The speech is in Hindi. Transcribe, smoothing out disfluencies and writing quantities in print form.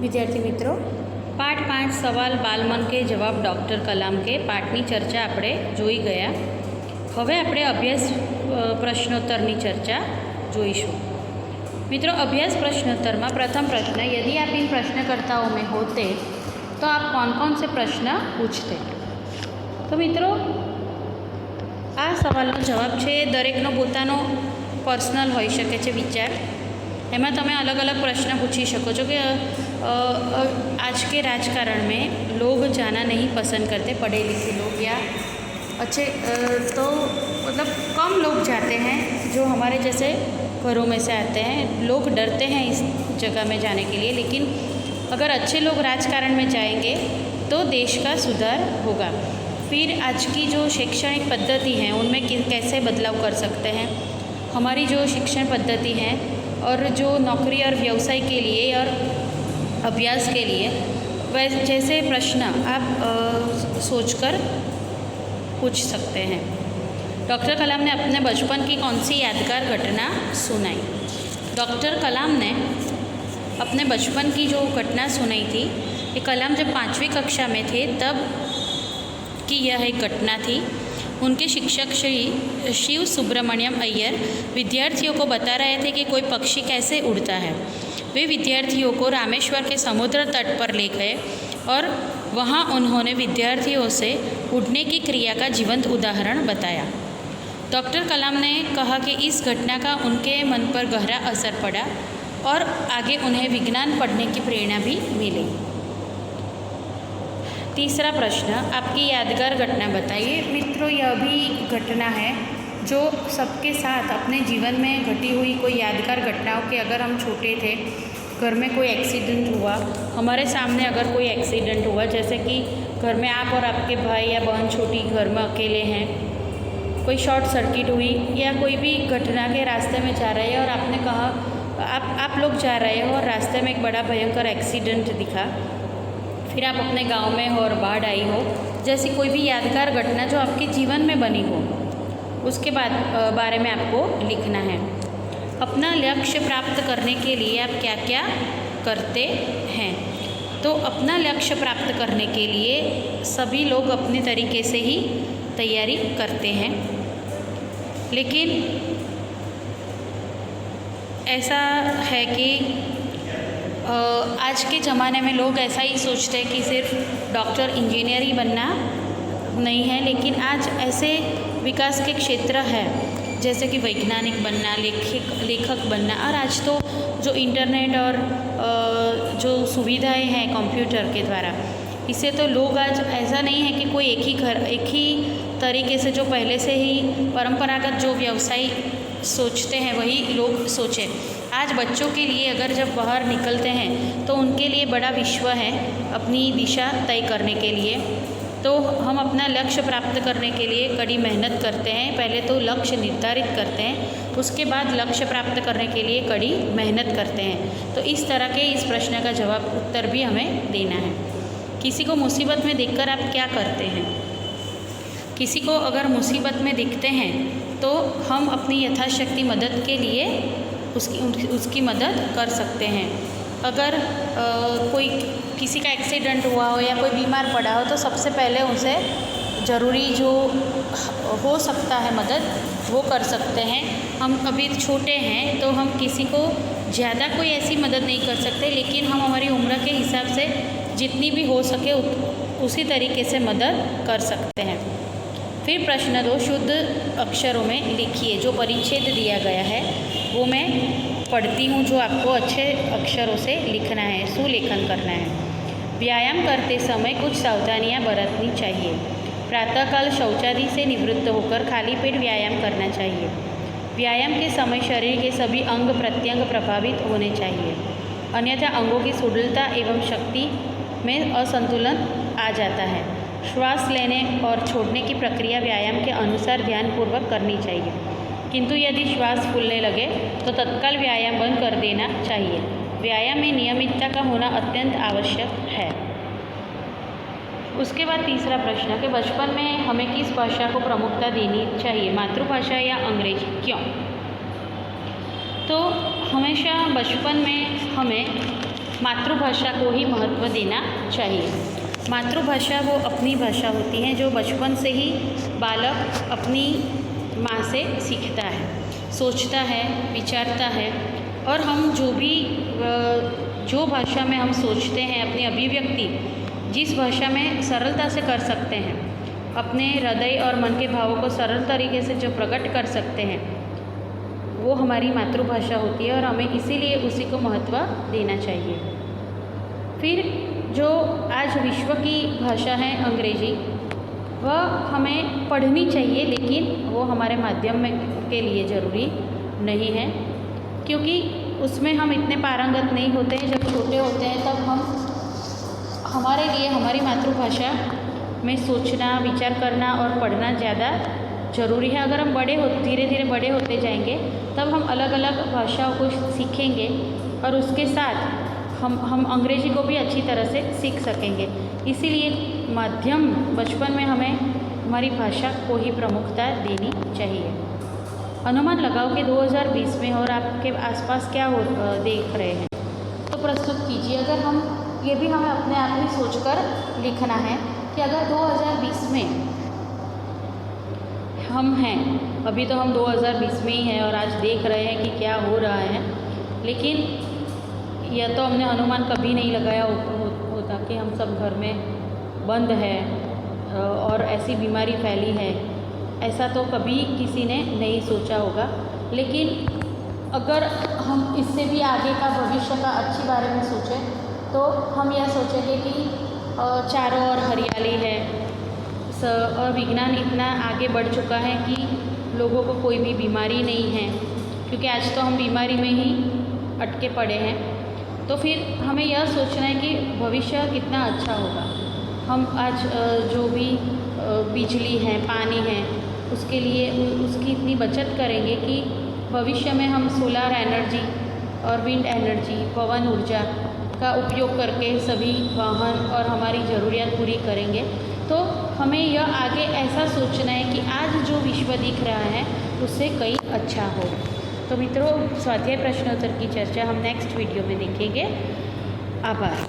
विद्यार्थी मित्रों, पाठ 5 सवाल बालमन के जवाब डॉक्टर कलाम के पाठनी चर्चा આપણે જોઈ ગયા। હવે આપણે અભ્યાસ પ્રશ્નોત્તરની ચર્ચા જોઈશું। मित्रों, अभ्यास प्रश्नोत्तर में प्रथम प्रश्न, यदि आप इन प्रश्नकर्ताओं में होते तो आप कौन कौन से प्रश्न पूछते। तो मित्रों, आ सवालનો જવાબ છે દરેકનો પોતાનો પર્સનલ હોઈ શકે છે વિચાર। એમાં તમે अलग अलग प्रश्न पूछी सको છો कि आज के राजकारण में लोग जाना नहीं पसंद करते, पढ़े लिखे लोग या अच्छे तो मतलब कम लोग जाते हैं जो हमारे जैसे घरों में से आते हैं। लोग डरते हैं इस जगह में जाने के लिए, लेकिन अगर अच्छे लोग राजकारण में जाएंगे तो देश का सुधार होगा। फिर आज की जो शैक्षणिक पद्धति है उनमें कैसे बदलाव कर सकते हैं, हमारी जो शिक्षण पद्धति है और जो नौकरी और व्यवसाय के लिए और अभ्यास के लिए वैसे जैसे प्रश्न आप सोचकर पूछ सकते हैं। डॉक्टर कलाम ने अपने बचपन की कौन सी यादगार घटना सुनाई। डॉक्टर कलाम ने अपने बचपन की जो घटना सुनाई थी, ये कलाम जब 5वीं कक्षा में थे तब की यह एक घटना थी। उनके शिक्षक श्री शिव सुब्रमण्यम अय्यर विद्यार्थियों को बता रहे थे कि कोई पक्षी कैसे उड़ता है। वे विद्यार्थियों को रामेश्वर के समुद्र तट पर ले गए और वहाँ उन्होंने विद्यार्थियों से उड़ने की क्रिया का जीवंत उदाहरण बताया। डॉक्टर कलाम ने कहा कि इस घटना का उनके मन पर गहरा असर पड़ा और आगे उन्हें विज्ञान पढ़ने की प्रेरणा भी मिली। तीसरा प्रश्न, आपकी यादगार घटना बताइए। मित्रों, यह भी घटना है जो सबके साथ अपने जीवन में घटी हुई कोई यादगार घटनाओं के, अगर हम छोटे थे, घर में कोई एक्सीडेंट हुआ, हमारे सामने अगर कोई एक्सीडेंट हुआ, जैसे कि घर में आप और आपके भाई या बहन छोटी घर में अकेले हैं, कोई शॉर्ट सर्किट हुई या कोई भी घटना के रास्ते में जा रहे हैं और आपने कहा आप लोग जा रहे हो और रास्ते में एक बड़ा भयंकर एक्सीडेंट दिखा, फिर आप अपने गांव में हो और बाढ़ आई हो, जैसी कोई भी यादगार घटना जो आपके जीवन में बनी हो, उसके बारे में आपको लिखना है। अपना लक्ष्य प्राप्त करने के लिए आप क्या क्या करते हैं। तो अपना लक्ष्य प्राप्त करने के लिए सभी लोग अपने तरीके से ही तैयारी करते हैं, लेकिन ऐसा है कि आज के ज़माने में लोग ऐसा ही सोचते हैं कि सिर्फ डॉक्टर इंजीनियर ही बनना नहीं है, लेकिन आज ऐसे विकास के क्षेत्र है जैसे कि वैज्ञानिक बनना, लेखक बनना, और आज तो जो इंटरनेट और जो सुविधाएं हैं कंप्यूटर के द्वारा, इससे तो लोग आज ऐसा नहीं है कि कोई एक ही तरीके से जो पहले से ही परंपरागत जो व्यवसाय सोचते हैं वही लोग सोचें। आज बच्चों के लिए अगर जब बाहर निकलते हैं तो उनके लिए बड़ा विश्व है अपनी दिशा तय करने के लिए। तो हम अपना लक्ष्य प्राप्त करने के लिए कड़ी मेहनत करते हैं। पहले तो लक्ष्य निर्धारित करते हैं, उसके बाद लक्ष्य प्राप्त करने के लिए कड़ी मेहनत करते हैं। तो इस तरह के इस प्रश्न का जवाब उत्तर भी हमें देना है। किसी को मुसीबत में देखकर आप क्या करते हैं। किसी को अगर मुसीबत में दिखते हैं तो हम अपनी यथाशक्ति मदद के लिए उसकी मदद कर सकते हैं। अगर कोई किसी का एक्सीडेंट हुआ हो या कोई बीमार पड़ा हो तो सबसे पहले उसे ज़रूरी जो हो सकता है मदद वो कर सकते हैं। हम अभी छोटे हैं तो हम किसी को ज़्यादा कोई ऐसी मदद नहीं कर सकते, लेकिन हम हमारी उम्र के हिसाब से जितनी भी हो सके उसी तरीके से मदद कर सकते हैं। फिर प्रश्न 2, शुद्ध अक्षरों में लिखिए। जो परिच्छेद दिया गया है वो मैं पढ़ती हूँ, जो आपको अच्छे अक्षरों से लिखना है, सुलेखन करना है। व्यायाम करते समय कुछ सावधानियाँ बरतनी चाहिए। प्रातःकाल शौचादि से निवृत्त होकर खाली पेट व्यायाम करना चाहिए। व्यायाम के समय शरीर के सभी अंग प्रत्यंग प्रभावित होने चाहिए, अन्यथा अंगों की सुडलता एवं शक्ति में असंतुलन आ जाता है। श्वास लेने और छोड़ने की प्रक्रिया व्यायाम के अनुसार ध्यानपूर्वक करनी चाहिए, किंतु यदि श्वास फूलने लगे तो तत्काल व्यायाम बंद कर देना चाहिए। व्यायाम में नियमितता का होना अत्यंत आवश्यक है। उसके बाद तीसरा प्रश्न कि बचपन में हमें किस भाषा को प्रमुखता देनी चाहिए, मातृभाषा या अंग्रेजी, क्यों। तो हमेशा बचपन में हमें मातृभाषा को ही महत्व देना चाहिए। मातृभाषा वो अपनी भाषा होती है जो बचपन से ही बालक अपनी माँ से सीखता है, सोचता है, विचारता है, और हम जो भाषा में हम सोचते हैं, अपनी अभिव्यक्ति जिस भाषा में सरलता से कर सकते हैं, अपने हृदय और मन के भावों को सरल तरीके से जो प्रकट कर सकते हैं, वो हमारी मातृभाषा होती है और हमें इसीलिए उसी को महत्व देना चाहिए। फिर जो आज विश्व की भाषा है अंग्रेजी, वह हमें पढ़नी चाहिए, लेकिन वो हमारे माध्यम के लिए ज़रूरी नहीं है, क्योंकि उसमें हम इतने पारंगत नहीं होते हैं। जब छोटे होते हैं तब हमारे लिए हमारी मातृभाषा में सोचना, विचार करना और पढ़ना ज़्यादा ज़रूरी है। अगर हम धीरे धीरे बड़े होते जाएंगे तब हम अलग अलग भाषाओं को सीखेंगे और उसके साथ हम अंग्रेजी को भी अच्छी तरह से सीख सकेंगे। इसीलिए माध्यम बचपन में हमें हमारी भाषा को ही प्रमुखता देनी चाहिए। अनुमान लगाओ कि 2020 में और आपके आसपास क्या देख रहे हैं, तो प्रस्तुत कीजिए। अगर ये भी हमें अपने आप ही सोचकर लिखना है कि अगर 2020 में हम हैं, अभी तो हम 2020 में ही हैं और आज देख रहे हैं कि क्या हो रहा है, लेकिन यह तो हमने अनुमान कभी नहीं लगाया होता कि हम सब घर में बंद है और ऐसी बीमारी फैली है, ऐसा तो कभी किसी ने नहीं सोचा होगा। लेकिन अगर हम इससे भी आगे का भविष्य का अच्छी बारे में सोचें तो हम यह सोचेंगे कि चारों ओर हरियाली है और विज्ञान इतना आगे बढ़ चुका है कि लोगों को कोई भी बीमारी नहीं है, क्योंकि आज तो हम बीमारी में ही अटके पड़े हैं। तो फिर हमें यह सोचना है कि भविष्य कितना अच्छा होगा। हम आज जो भी बिजली है, पानी है, उसके लिए उसकी इतनी बचत करेंगे कि भविष्य में हम सोलर एनर्जी और विंड एनर्जी, पवन ऊर्जा का उपयोग करके सभी वाहन और हमारी ज़रूरियात पूरी करेंगे। तो हमें यह आगे ऐसा सोचना है कि आज जो विश्व दिख रहा है उससे कहीं अच्छा हो। तो मित्रों, स्वाध्याय प्रश्नोत्तर की चर्चा हम नेक्स्ट वीडियो में देखेंगे। आभार।